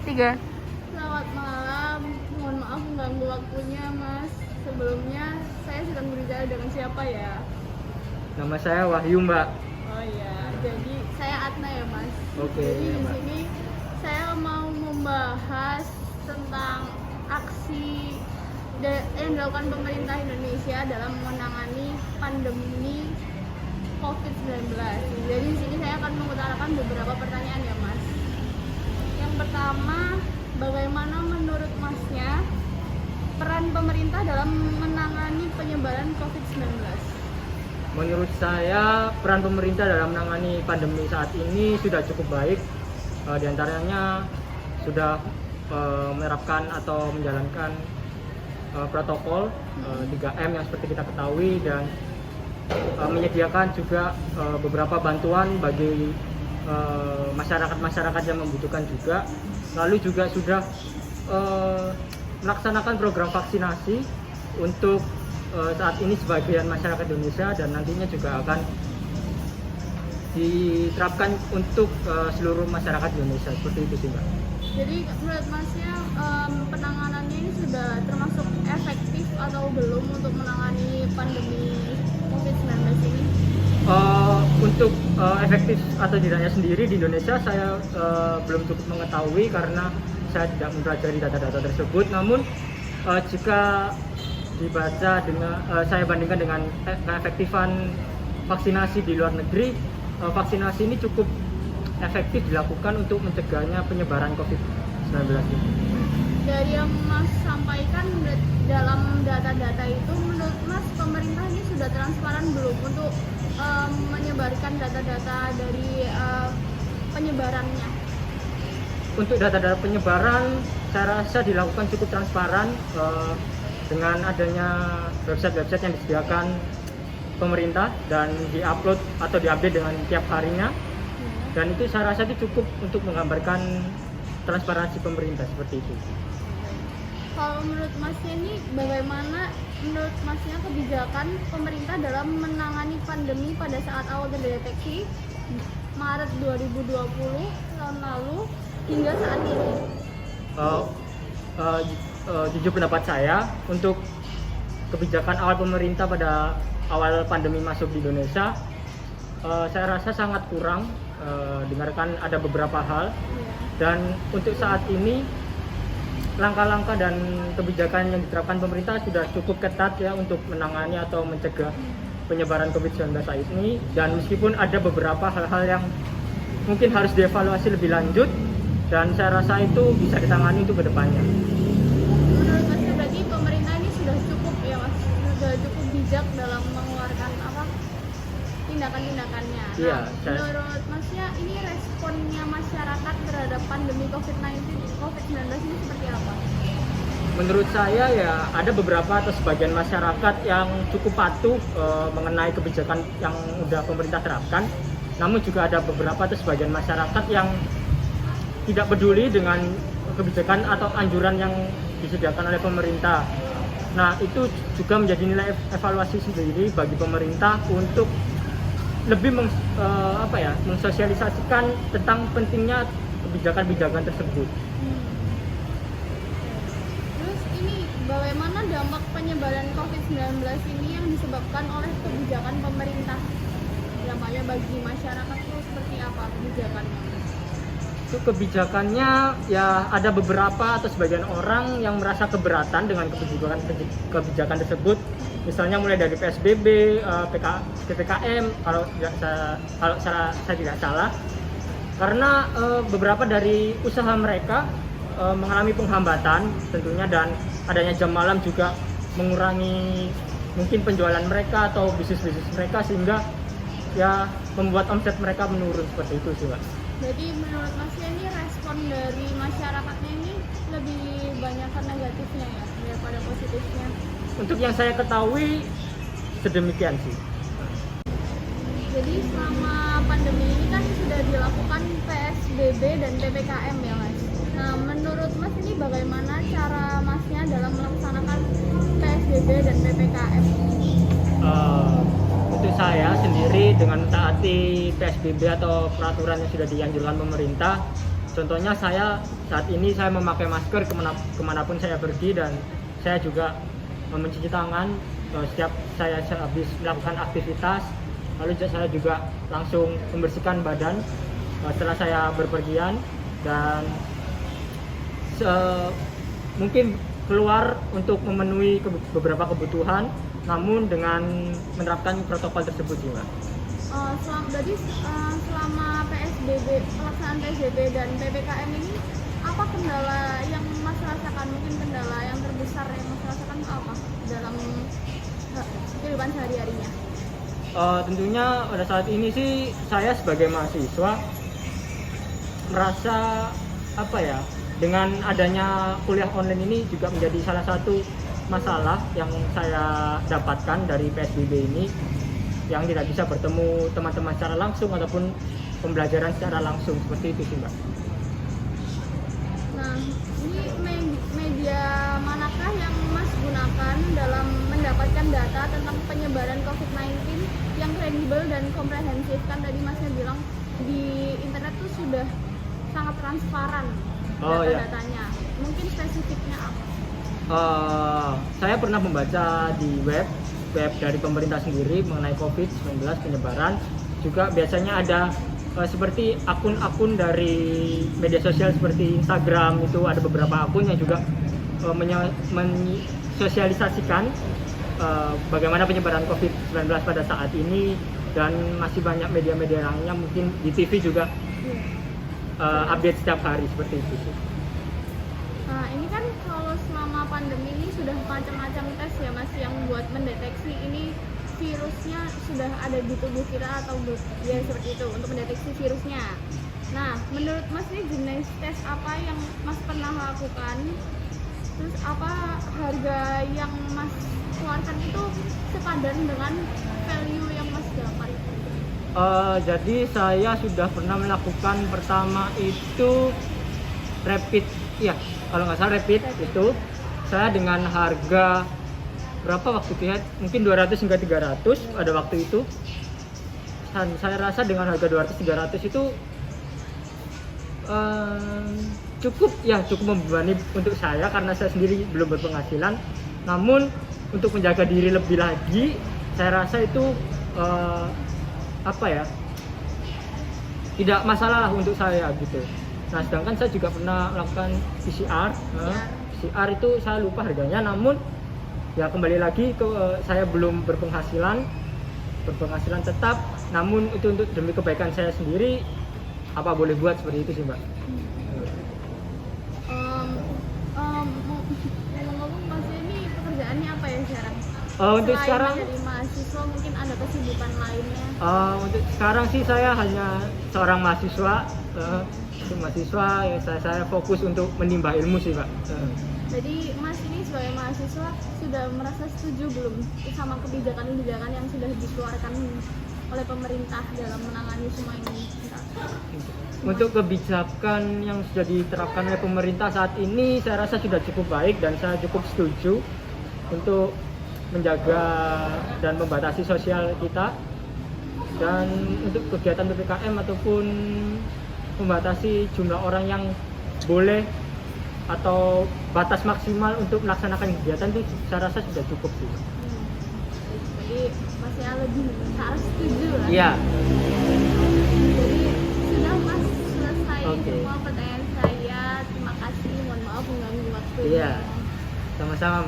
Tiga. Selamat malam, mohon maaf mengganggu waktunya Mas. Sebelumnya saya sedang berbicara dengan siapa ya? Nama saya Wahyu, Mbak. Oh iya, jadi saya Atna ya Mas. Oke, Jadi di Mbak. sini saya mau membahas tentang aksi yang dilakukan pemerintah Indonesia dalam menangani pandemi COVID-19. Jadi di sini saya akan mengutarakan beberapa pertanyaan ya Mas. Yang pertama, bagaimana menurut Masnya peran pemerintah dalam menangani penyebaran COVID-19? Menurut saya, peran pemerintah dalam menangani pandemi saat ini sudah cukup baik. Di antaranya sudah menerapkan atau menjalankan protokol 3M yang seperti kita ketahui, dan menyediakan juga beberapa bantuan bagi masyarakat yang membutuhkan juga. Lalu juga sudah melaksanakan program vaksinasi untuk saat ini sebagian masyarakat Indonesia, dan nantinya juga akan diterapkan untuk seluruh masyarakat Indonesia. Seperti itu sih, Mbak. Jadi menurut Masnya penanganannya ini sudah termasuk efektif atau belum untuk menangani pandemi COVID-19 ini? Untuk efektif atau tidaknya sendiri di Indonesia saya belum cukup mengetahui karena saya tidak mempelajari data-data tersebut. Namun jika dibaca dengan saya bandingkan dengan keefektifan vaksinasi di luar negeri, vaksinasi ini cukup efektif dilakukan untuk mencegahnya penyebaran COVID-19 ini. Dari yang Mas sampaikan dalam data-data itu, menurut Mas pemerintah ini sudah transparan belum untuk menyebarkan data-data dari penyebarannya? Untuk data-data penyebaran, saya rasa dilakukan cukup transparan dengan adanya website-website yang disediakan pemerintah dan diupload atau diupdate dengan tiap harinya. Dan itu saya rasa itu cukup untuk menggambarkan transparansi pemerintah seperti itu. Kalau menurut Masnya ini bagaimana menurut Masnya kebijakan pemerintah dalam menangani pandemi pada saat awal terdeteksi Maret 2020 tahun lalu hingga saat ini? Jujur pendapat saya, untuk kebijakan awal pemerintah pada awal pandemi masuk di Indonesia, saya rasa sangat kurang. Dengarkan ada beberapa hal, dan untuk saat ini langkah-langkah dan kebijakan yang diterapkan pemerintah sudah cukup ketat ya untuk menangani atau mencegah penyebaran COVID-19 saat ini. Dan meskipun ada beberapa hal-hal yang mungkin harus dievaluasi lebih lanjut, dan saya rasa itu bisa ditangani untuk kedepannya. Menurut Mas berarti pemerintah ini sudah cukup ya Mas, sudah cukup bijak dalam mengeluarkan tindakan-tindakannya. Iya, menurut Masnya ini responnya masyarakat terhadap pandemi COVID-19 ini seperti apa? Menurut saya ya ada beberapa atau sebagian masyarakat yang cukup patuh mengenai kebijakan yang udah pemerintah terapkan. Namun juga ada beberapa atau sebagian masyarakat yang tidak peduli dengan kebijakan atau anjuran yang disediakan oleh pemerintah. Nah, itu juga menjadi nilai evaluasi sendiri bagi pemerintah untuk lebih mensosialisasikan tentang pentingnya kebijakan-kebijakan tersebut. Terus ini bagaimana dampak penyebaran COVID-19 ini yang disebabkan oleh kebijakan pemerintah? Dampaknya bagi masyarakat itu seperti apa kebijakannya? Itu kebijakannya ya ada beberapa atau sebagian orang yang merasa keberatan dengan kebijakan tersebut. Misalnya mulai dari PSBB, PPKM kalau saya tidak salah, karena beberapa dari usaha mereka mengalami penghambatan tentunya, dan adanya jam malam juga mengurangi mungkin penjualan mereka atau bisnis mereka, sehingga ya membuat omset mereka menurun seperti itu sih, Pak. Jadi menurut Masnya ini respon dari masyarakatnya ini lebih banyak ke negatifnya ya daripada positifnya? Untuk yang saya ketahui sedemikian sih. Jadi selama pandemi ini kan sudah dilakukan PSBB dan PPKM ya Mas. Nah menurut Mas ini bagaimana cara Masnya dalam melaksanakan PSBB dan PPKM? Untuk saya sendiri dengan mentaati PSBB atau peraturan yang sudah dianjurkan pemerintah, Contohnya saya saat ini saya memakai masker kemanapun saya pergi, dan saya juga mencuci tangan setiap saya habis melakukan aktivitas. Lalu saya juga langsung membersihkan badan setelah saya berpergian, dan mungkin keluar untuk memenuhi beberapa kebutuhan, namun dengan menerapkan protokol tersebut juga. Selama PSBB, pelaksanaan PSBB dan PPKM ini, apa kendala yang Mas rasakan? Mungkin kendala yang terbesar yang Mas rasakan apa dalam kehidupan sehari-harinya? Tentunya pada saat ini sih saya sebagai mahasiswa merasa dengan adanya kuliah online ini juga menjadi salah satu masalah yang saya dapatkan dari PSBB ini, yang tidak bisa bertemu teman-teman secara langsung ataupun pembelajaran secara langsung, seperti itu sih Mbak. Nah, ini media manakah yang Mas gunakan dalam mendapatkan data tentang penyebaran COVID-19 yang kredibel dan komprehensif? Kan tadi Masnya bilang di internet tuh sudah sangat transparan data-datanya. Mungkin spesifiknya apa? Saya pernah membaca di web dari pemerintah sendiri mengenai COVID-19 penyebaran. Juga biasanya ada seperti akun-akun dari media sosial seperti Instagram, itu ada beberapa akun yang juga mensosialisasikan bagaimana penyebaran COVID-19 pada saat ini, dan masih banyak media-media lainnya, mungkin di TV juga update setiap hari seperti itu sih. Nah, ini kan kalau selama pandemi ini sudah macam-macam tes ya Mas yang buat mendeteksi ini virusnya sudah ada di tubuh kita atau ya seperti itu untuk mendeteksi virusnya. Nah, menurut Mas ini jenis tes apa yang Mas pernah lakukan? Terus apa harga yang Mas keluarkan itu sepadan dengan value yang Mas dapat? Jadi saya sudah pernah melakukan pertama itu rapid, ya kalau nggak salah rapid itu saya dengan harga berapa waktu itu ya, mungkin 200 hingga 300 pada waktu itu. Dan saya rasa dengan harga 200-300 itu cukup membebani untuk saya karena saya sendiri belum berpenghasilan. Namun untuk menjaga diri lebih lagi, saya rasa itu tidak masalah lah untuk saya gitu. Nah, sedangkan saya juga pernah melakukan PCR. PCR itu saya lupa harganya, namun ya kembali lagi ke saya belum berpenghasilan tetap, namun itu untuk demi kebaikan saya sendiri, apa boleh buat seperti itu sih Mbak. Ngomong-ngomong Mas ini pekerjaannya apa ya sekarang? Untuk Selain sekarang menjadi mahasiswa mungkin ada kesibukan lainnya? Untuk sekarang sih saya hanya seorang mahasiswa. Ya saya fokus untuk menimba ilmu sih Pak. Jadi Mas ini sebagai mahasiswa sudah merasa setuju belum sama kebijakan-kebijakan yang sudah dikeluarkan oleh pemerintah dalam menangani semua ini? Untuk kebijakan yang sudah diterapkan oleh pemerintah saat ini saya rasa sudah cukup baik, dan saya cukup setuju untuk menjaga dan membatasi sosial kita. Dan untuk kegiatan PPKM ataupun membatasi jumlah orang yang boleh atau batas maksimal untuk melaksanakan kegiatan itu saya rasa sudah cukup sih. Jadi masih lebih ke arah setuju lah. Iya. Jadi sudah Mas selesai Okay. semua pertanyaan saya. Terima kasih. Mohon maaf mengganggu waktunya. Iya. Sama-sama.